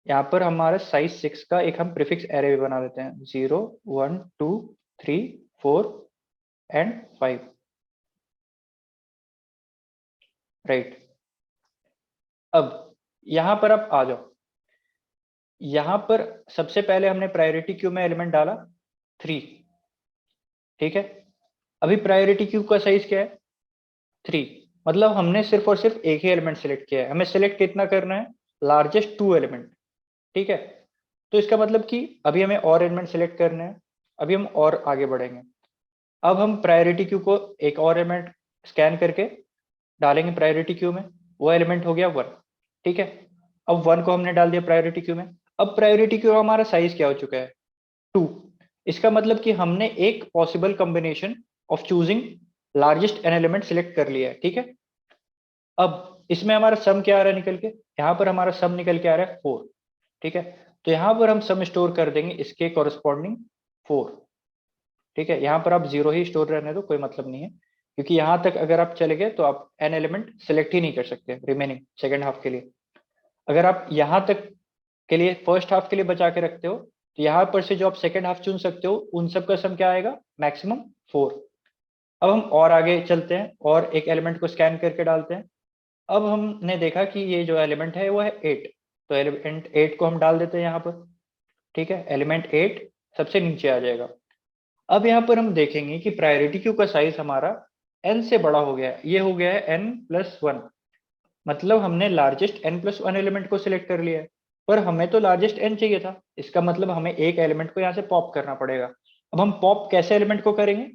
यहाँ पर हमारा साइज 6 का एक हम प्रीफिक्स एरे भी बना लेते हैं, 0 1 2 3 4 एंड 5, राइट। अब यहां पर आप आ जाओ, यहां पर सबसे पहले हमने प्रायोरिटी क्यू में एलिमेंट डाला 3, ठीक है। अभी प्रायोरिटी क्यू का साइज क्या है, 3, मतलब हमने सिर्फ और सिर्फ एक ही एलिमेंट सेलेक्ट किया है। हमें सेलेक्ट कितना करना है, लार्जेस्ट 2 एलिमेंट, ठीक है। तो इसका मतलब कि अभी हमें और एलिमेंट सेलेक्ट करने हैं, अभी हम और आगे बढ़ेंगे। अब हम प्रायोरिटी क्यू को एक और एलिमेंट स्कैन करके डालेंगे प्रायोरिटी क्यू में, वो एलिमेंट हो गया 1, ठीक है। अब 1 को हमने डाल दिया प्रायोरिटी क्यू में। अब प्रायोरिटी क्यू हमारा साइज क्या हो चुका है, 2। इसका मतलब कि हमने एक possible combination of choosing largest an element select कर लिया है, ठीक है। अब इसमें हमारा सम क्या आ रहा है निकल के, यहाँ पर हमारा सम निकल के आ रहा है 4, ठीक है। तो यहाँ पर हम सम स्टोर कर देंगे इसके कॉरेस्पॉन्डिंग 4, ठीक है। यहाँ पर आप 0 ही स्टोर रहने दो, कोई मतलब नहीं है, क्योंकि यहाँ तक अगर आप चले गए तो आप एन एलिमेंट सेलेक्ट ही नहीं कर सकते रिमेनिंग सेकेंड हाफ के लिए। अगर आप यहाँ तक के लिए फर्स्ट हाफ के लिए बचा के रखते हो तो यहाँ पर से जो आप सेकेंड हाफ चुन सकते हो उन सब का सम क्या आएगा, मैक्सिमम 4। अब हम और आगे चलते हैं और एक एलिमेंट को स्कैन करके डालते हैं। अब हमने देखा कि ये जो एलिमेंट है वो है 8, तो एलिमेंट 8 को हम डाल देते हैं यहाँ पर, ठीक है। एलिमेंट 8 सबसे नीचे आ जाएगा। अब यहाँ पर हम देखेंगे कि प्रायोरिटी क्यू का साइज हमारा n से बड़ा हो गया है, ये हो गया है n+1, मतलब हमने लार्जेस्ट n+1 एलिमेंट को सिलेक्ट कर लिया है। पर हमें तो लार्जेस्ट n चाहिए था, इसका मतलब हमें एक एलिमेंट को यहाँ से पॉप करना पड़ेगा। अब हम पॉप कैसे एलिमेंट को करेंगे,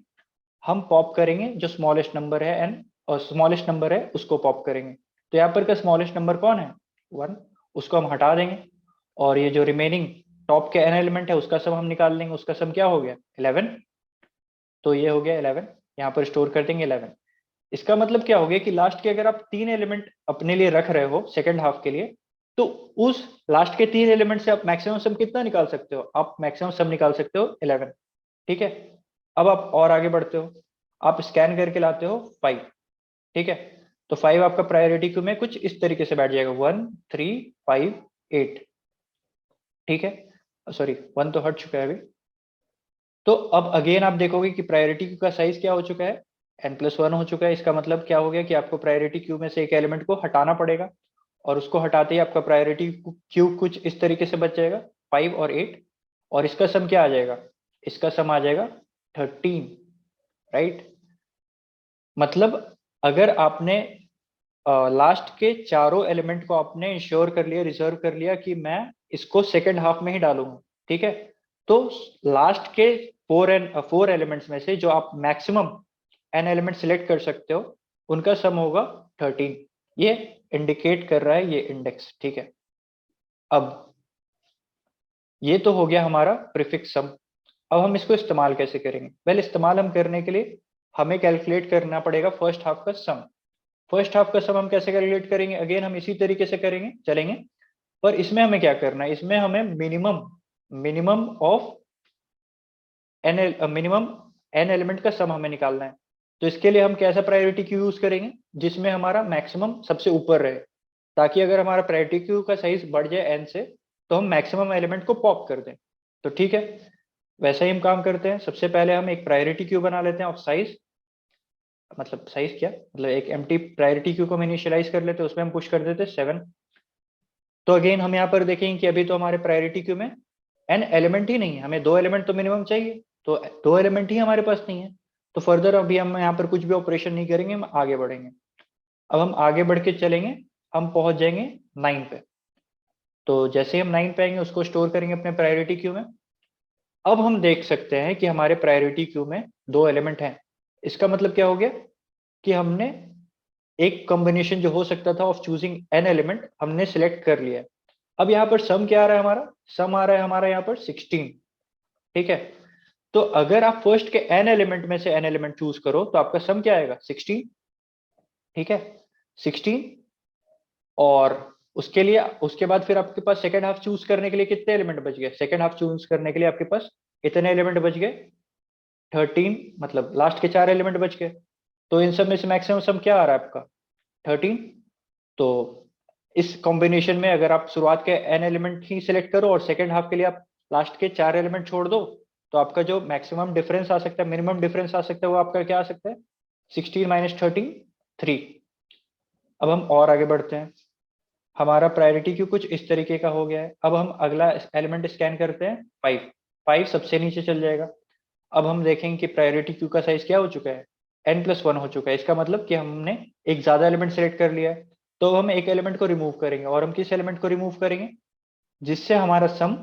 हम पॉप करेंगे जो स्मॉलेस्ट नंबर है n, और स्मॉलेस्ट नंबर है उसको पॉप करेंगे। तो यहाँ पर का स्मॉलेस्ट नंबर कौन है, 1, उसको हम हटा देंगे। और ये जो रिमेनिंग टॉप के n एलिमेंट है उसका सम हम निकाल लेंगे, उसका सम क्या हो गया 11। तो ये हो गया 11, यहाँ पर स्टोर कर देंगे 11। इसका मतलब क्या हो गया कि लास्ट के अगर आप 3 एलिमेंट अपने लिए रख रहे हो सेकेंड हाफ के लिए, तो उस लास्ट के 3 एलिमेंट से आप मैक्सिमम सम कितना निकाल सकते हो? आप मैक्सिमम सम निकाल सकते हो 11। ठीक है, अब आप और आगे बढ़ते हो, आप स्कैन करके लाते हो 5। ठीक है, तो 5 आपका प्रायोरिटी क्यू में कुछ इस तरीके से बैठ जाएगा, 1 3 5 8। ठीक है, सॉरी 1 तो हट चुका है अभी। तो अब अगेन आप देखोगे कि प्रायोरिटी क्यू का साइज क्या हो चुका है, n+1 हो चुका है। इसका मतलब क्या हो गया कि आपको प्रायोरिटी क्यू में से एक एलिमेंट को हटाना पड़ेगा, और उसको हटाते ही आपका प्रायोरिटी क्यू कुछ इस तरीके से बच जाएगा, 5 और 8। और इसका सम क्या आ जाएगा? इसका सम आ जाएगा 13, राइट। मतलब अगर आपने लास्ट के चारों एलिमेंट को आपने इंश्योर कर लिया, रिजर्व कर लिया कि मैं इसको सेकेंड हाफ में ही डालूंगा, ठीक है, तो लास्ट के 4 एलिमेंट्स में से जो आप मैक्सिमम एन एलिमेंट सिलेक्ट कर सकते हो, उनका सम होगा 13। ये इंडिकेट कर रहा है ये इंडेक्स। ठीक है, अब ये तो हो गया हमारा प्रीफिक्स सम। अब हम इसको इस्तेमाल कैसे करेंगे? वेल, इस्तेमाल हम करने के लिए हमें कैलकुलेट करना पड़ेगा फर्स्ट हाफ का सम। फर्स्ट हाफ का सम हम कैसे कैलकुलेट करेंगे? अगेन हम इसी तरीके से करेंगे, चलेंगे। पर इसमें हमें क्या करना है? इसमें हमें minimum minimum of n minimum n element का सम हमें निकालना है। तो इसके लिए हम कैसा प्रायोरिटी क्यू यूज करेंगे? जिसमें हमारा मैक्सिमम सबसे ऊपर रहे, ताकि अगर हमारा प्रायोरिटी क्यू का साइज बढ़ जाए एन से, तो हम मैक्सिमम एलिमेंट को पॉप कर दें। तो ठीक है, वैसे ही हम काम करते हैं। सबसे पहले हम एक प्रायोरिटी क्यू बना लेते हैं ऑफ साइज, मतलब साइज क्या, मतलब एक एम्प्टी प्रायोरिटी क्यू को हम इनिशियलाइज कर लेते हैं, उसमें हम पुश कर देते हैं 7। तो अगेन हम यहाँ पर देखेंगे कि अभी तो हमारे प्रायोरिटी क्यू में एन एलिमेंट ही नहीं है, हमें 2 एलिमेंट तो मिनिमम चाहिए, तो 2 एलिमेंट ही हमारे पास नहीं है। तो फर्दर अभी हम यहाँ पर कुछ भी ऑपरेशन नहीं करेंगे, हम आगे बढ़ेंगे। अब हम आगे बढ़ के चलेंगे, हम पहुंच जाएंगे 9 पे। तो जैसे ही हम 9 पे आएंगे, उसको स्टोर करेंगे अपने प्रायोरिटी क्यू में। अब हम देख सकते हैं कि हमारे प्रायोरिटी क्यू में 2 एलिमेंट हैं। इसका मतलब क्या हो गया कि हमने एक कॉम्बिनेशन जो हो सकता था ऑफ चूजिंग एन एलिमेंट, हमने सिलेक्ट कर लिया है। अब यहाँ पर सम क्या आ रहा है? हमारा सम आ रहा है हमारा यहाँ पर 16। ठीक है, तो अगर आप फर्स्ट के एन एलिमेंट में से एन एलिमेंट चूज करो, तो आपका सम क्या आएगा? 16। ठीक है, 16। और उसके लिए, उसके बाद फिर आपके पास सेकेंड हाफ चूज करने के लिए कितने एलिमेंट बच गए? सेकेंड हाफ चूज करने के लिए आपके पास कितने एलिमेंट बच गए? 13, मतलब लास्ट के 4 एलिमेंट बच गए। तो इन सब में से मैक्सिमम सम क्या आ रहा है आपका? 13। तो इस कॉम्बिनेशन में अगर आप शुरुआत के एन एलिमेंट ही सिलेक्ट करो और सेकेंड हाफ के लिए आप लास्ट के 4 एलिमेंट छोड़ दो, तो आपका जो मैक्सिमम डिफरेंस आ सकता है, मिनिमम डिफरेंस आ सकता है, वो आपका क्या आ सकता है? 16 माइनस 13, 3। अब हम और आगे बढ़ते हैं। हमारा प्रायोरिटी क्यू कुछ इस तरीके का हो गया है। अब हम अगला एलिमेंट स्कैन करते हैं, 5। 5 सबसे नीचे चल जाएगा। अब हम देखेंगे कि प्रायोरिटी क्यू का साइज क्या हो चुका है? n+1 हो चुका है। इसका मतलब कि हमने एक ज्यादा एलिमेंट सेलेक्ट कर लिया है। तो हम एक एलिमेंट को रिमूव करेंगे, और हम किस एलिमेंट को रिमूव करेंगे? जिससे हमारा सम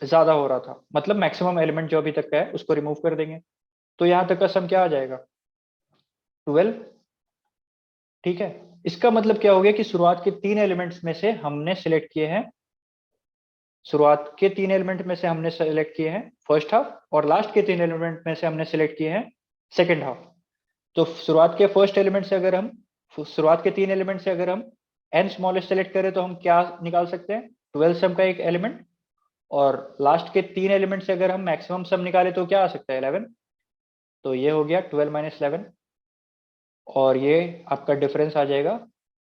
ज्यादा हो रहा था, मतलब मैक्सिमम एलिमेंट जो अभी तक का है उसको रिमूव कर देंगे। तो यहां तक का सम क्या आ जाएगा? 12। ठीक है, इसका मतलब क्या हो गया कि शुरुआत के 3 एलिमेंट्स में से हमने सिलेक्ट किए हैं, शुरुआत के 3 एलिमेंट में से हमने सेलेक्ट किए हैं फर्स्ट हाफ, और लास्ट के 3 एलिमेंट में से हमने सेलेक्ट किए हैं सेकेंड हाफ। तो शुरुआत के फर्स्ट एलिमेंट से अगर हम, शुरुआत के 3 एलिमेंट से अगर हम एन स्मॉलेस्ट सेलेक्ट करें, तो हम क्या निकाल सकते हैं? 12 सम का एक एलिमेंट। और लास्ट के 3 एलिमेंट से अगर हम मैक्सिमम सम निकाले, तो क्या आ सकता है? 11। तो ये हो गया 12 माइनस 11, और ये आपका डिफरेंस आ जाएगा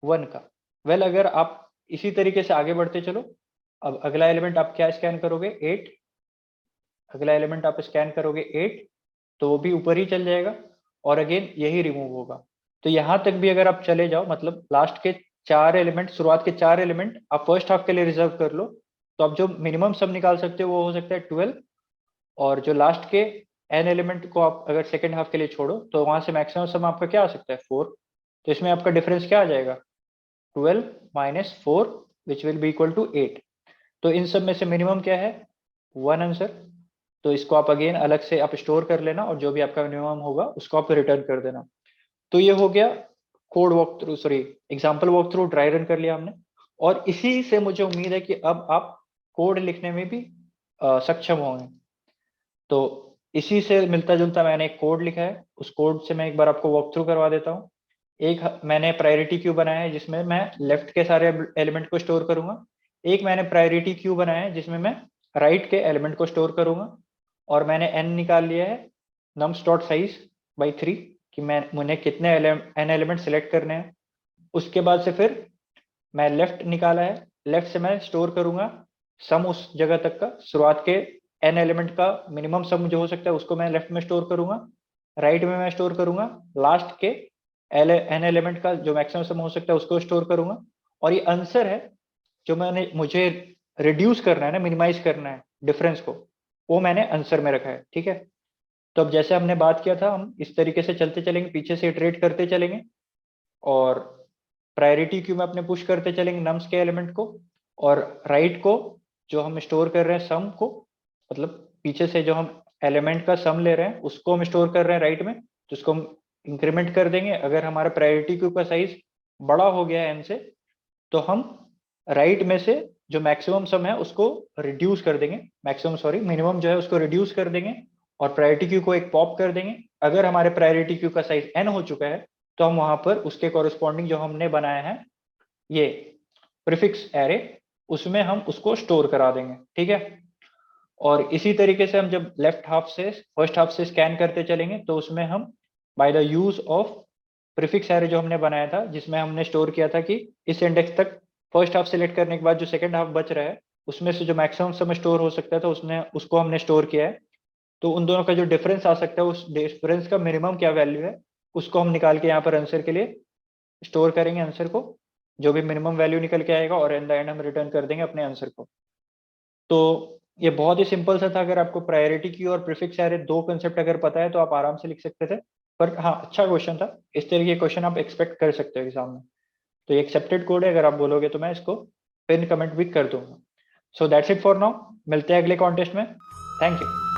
1 का। वेल, अगर आप इसी तरीके से आगे बढ़ते चलो, अब अगला एलिमेंट आप क्या स्कैन करोगे? 8। अगला एलिमेंट आप स्कैन करोगे 8, तो वो भी ऊपर ही चल जाएगा, और अगेन यही रिमूव होगा। तो यहां तक भी अगर आप चले जाओ, मतलब लास्ट के 4 एलिमेंट, शुरुआत के 4 एलिमेंट आप फर्स्ट हाफ के लिए रिजर्व कर लो, तो आप जो मिनिमम सम निकाल सकते हो वो हो सकता है 12। और जो लास्ट के एन एलिमेंट को आप अगर सेकेंड हाफ के लिए छोड़ो, तो वहां से मैक्सिमम सम आपका क्या आ सकता है? 4। तो इसमें आपका डिफरेंस क्या आ जाएगा? 12 minus 4, which will be equal to 8। तो इन सब में से मिनिमम क्या है? 1 आंसर। तो इसको आप अगेन अलग से आप स्टोर कर लेना, और जो भी आपका मिनिमम होगा उसको आप रिटर्न कर देना। तो ये हो गया code walk through, sorry example walk through, dry run कर लिया हमने। और इसी से मुझे उम्मीद है कि अब आप कोड लिखने में भी सक्षम होंगे। तो इसी से मिलता जुलता मैंने एक कोड लिखा है, उस कोड से मैं एक बार आपको वॉक थ्रू करवा देता हूँ। मैंने प्रायोरिटी क्यू बनाया है जिसमें मैं लेफ्ट के सारे एलिमेंट को स्टोर करूंगा। एक मैंने प्रायोरिटी क्यू बनाया है जिसमें मैं राइट के एलिमेंट को स्टोर करूंगा। और मैंने n निकाल लिया है नम्स डॉट साइज बाई 3 कि मैं मुझे कितने n एलिमेंट सेलेक्ट करने हैं। उसके बाद से फिर मैं लेफ्ट निकाला है, लेफ्ट से मैं स्टोर करूंगा सम उस जगह तक का, शुरुआत के n एलिमेंट का मिनिमम सम जो हो सकता है उसको मैं लेफ्ट में स्टोर करूंगा। राइट में मैं स्टोर करूंगा लास्ट के n एलिमेंट का जो मैक्सिमम सम हो सकता है उसको स्टोर करूंगा। और ये आंसर है जो मुझे रिड्यूस करना है ना, मिनिमाइज करना है डिफरेंस को, वो मैंने आंसर में रखा है। ठीक है, तो अब जैसे हमने बात किया था हम इस तरीके से चलते चलेंगे, पीछे से इटरेट करते चलेंगे और प्रायोरिटी क्यू में अपने पुश करते चलेंगे नम्स के एलिमेंट को, और राइट को जो हम स्टोर कर रहे हैं सम को, मतलब पीछे से जो हम एलिमेंट का सम ले रहे हैं उसको हम स्टोर कर रहे हैं राइट में, तो उसको हम इंक्रीमेंट कर देंगे। अगर हमारा प्रायोरिटी क्यू का साइज बड़ा हो गया है एन से, तो हम राइट में से जो मैक्सिमम सम है उसको रिड्यूस कर देंगे, मैक्सिमम सॉरी मिनिमम जो है उसको रिड्यूस कर देंगे और प्रायोरिटी क्यू को एक पॉप कर देंगे। अगर हमारे प्रायोरिटी क्यू का साइज एन हो चुका है तो हम वहां पर उसके कॉरेस्पॉन्डिंग जो हमने बनाया है ये प्रीफिक्स एरे, उसमें हम उसको स्टोर करा देंगे। ठीक है, और इसी तरीके से हम जब लेफ्ट हाफ से फर्स्ट हाफ से स्कैन करते चलेंगे तो उसमें हम by the use of prefix array जो हमने बनाया था, जिसमें हमने स्टोर किया था कि इस इंडेक्स तक फर्स्ट हाफ सेलेक्ट करने के बाद जो सेकंड हाफ बच रहा है उसमें से जो मैक्सिमम समय स्टोर हो सकता है तो उसको हमने स्टोर किया है। तो उन दोनों का जो डिफरेंस आ सकता है उस डिफरेंस का मिनिमम क्या वैल्यू है उसको हम निकाल के यहाँ पर आंसर के लिए स्टोर करेंगे आंसर को, जो भी मिनिमम वैल्यू निकल के आएगा, और इन द एंड हम रिटर्न कर देंगे अपने आंसर को। तो ये बहुत ही सिंपल सा था। अगर आपको प्रायोरिटी की और प्रीफिक्स एरे दो कंसेप्ट अगर पता है तो आप आराम से लिख सकते थे। पर हाँ, अच्छा क्वेश्चन था, इस तरीके के क्वेश्चन आप एक्सपेक्ट कर सकते हो एग्जाम में। तो ये एक्सेप्टेड कोड है, अगर आप बोलोगे तो मैं इसको पिन कमेंट भी कर दूंगा। So that's it for now, मिलते हैं अगले कॉन्टेस्ट में। Thank you.